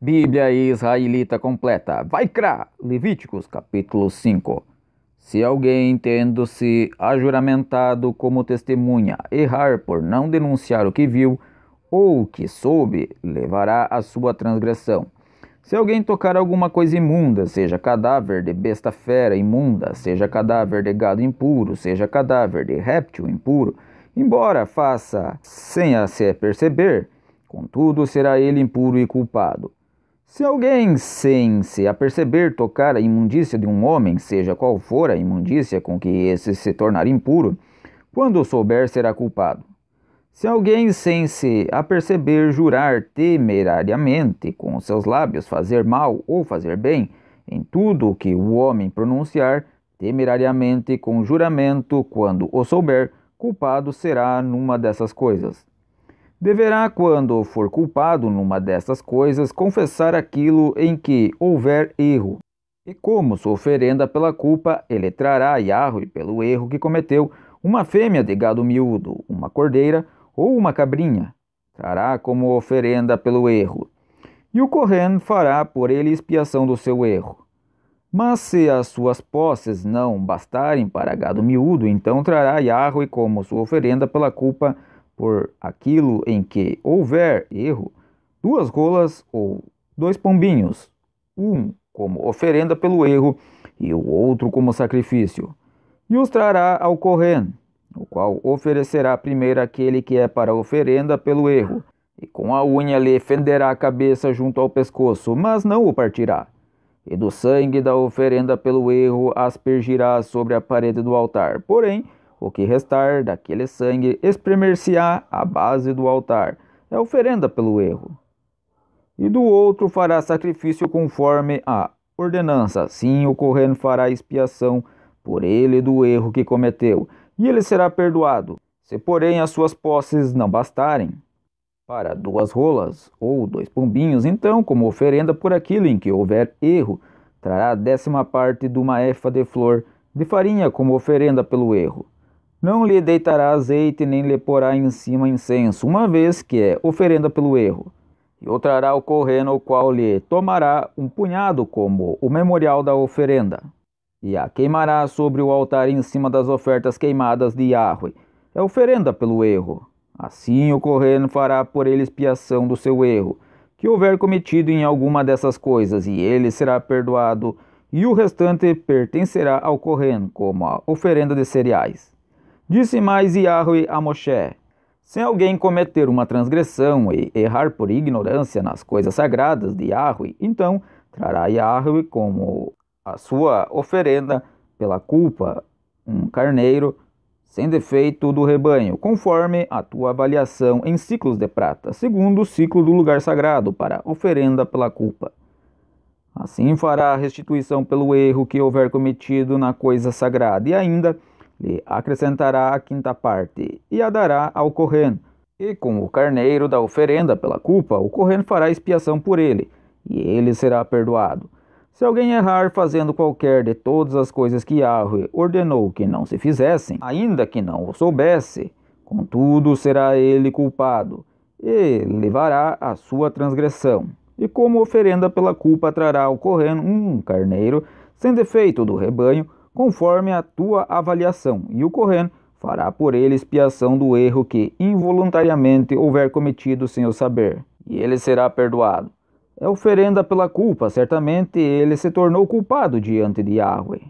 Bíblia Israelita completa. Vai-crá! Levíticos capítulo 5. Se alguém, tendo-se ajuramentado como testemunha, errar por não denunciar o que viu ou o que soube, levará a sua transgressão. Se alguém tocar alguma coisa imunda, seja cadáver de besta fera imunda, seja cadáver de gado impuro, seja cadáver de réptil impuro, embora faça sem a se perceber, contudo será ele impuro e culpado. Se alguém, sem se aperceber, tocar a imundícia de um homem, seja qual for a imundícia com que esse se tornar impuro, quando o souber, será culpado. Se alguém, sem se aperceber, jurar temerariamente com seus lábios fazer mal ou fazer bem, em tudo o que o homem pronunciar, temerariamente com juramento, quando o souber, culpado será numa dessas coisas. Deverá, quando for culpado numa destas coisas, confessar aquilo em que houver erro. E como sua oferenda pela culpa, ele trará a Yahweh pelo erro que cometeu uma fêmea de gado miúdo, uma cordeira ou uma cabrinha. Trará como oferenda pelo erro. E o Cohen fará por ele expiação do seu erro. Mas se as suas posses não bastarem para gado miúdo, então trará Yahweh como sua oferenda pela culpa por aquilo em que houver erro, 2 rolas ou 2 pombinhos, um como oferenda pelo erro e o outro como sacrifício. E os trará ao Cohen, o qual oferecerá primeiro aquele que é para oferenda pelo erro, e com a unha lhe fenderá a cabeça junto ao pescoço, mas não o partirá. E do sangue da oferenda pelo erro aspergirá sobre a parede do altar. Porém, o que restar daquele sangue espremer-se-á à base do altar. É oferenda pelo erro. E do outro fará sacrifício conforme a ordenança. Assim o Cohen fará expiação por ele do erro que cometeu, e ele será perdoado. Se, porém, as suas posses não bastarem para 2 rolas ou 2 pombinhos, então, como oferenda por aquilo em que houver erro, trará a 10ª parte de uma efa de flor de farinha como oferenda pelo erro. Não lhe deitará azeite, nem lhe porá em cima incenso, uma vez que é oferenda pelo erro. E o trará o Cohen, o qual lhe tomará um punhado como o memorial da oferenda, e a queimará sobre o altar em cima das ofertas queimadas de Yahweh. É oferenda pelo erro. Assim o Cohen fará por ele expiação do seu erro, que houver cometido em alguma dessas coisas, e ele será perdoado, e o restante pertencerá ao Cohen, como a oferenda de cereais. Disse mais Yahweh a Moshe: se alguém cometer uma transgressão e errar por ignorância nas coisas sagradas de Yahweh, então trará Yahweh como a sua oferenda pela culpa um carneiro sem defeito do rebanho, conforme a tua avaliação em ciclos de prata, segundo o ciclo do lugar sagrado, para oferenda pela culpa. Assim fará a restituição pelo erro que houver cometido na coisa sagrada, e ainda lhe acrescentará a 5ª parte, e a dará ao Cohen. E com o carneiro da oferenda pela culpa, o Cohen fará expiação por ele, e ele será perdoado. Se alguém errar fazendo qualquer de todas as coisas que Yahweh ordenou que não se fizessem, ainda que não o soubesse, contudo será ele culpado, e levará a sua transgressão. E como oferenda pela culpa trará ao Cohen um carneiro sem defeito do rebanho, conforme a tua avaliação, e o Cohen fará por ele expiação do erro que involuntariamente houver cometido sem o saber, e ele será perdoado. É oferenda pela culpa, certamente ele se tornou culpado diante de Yahweh.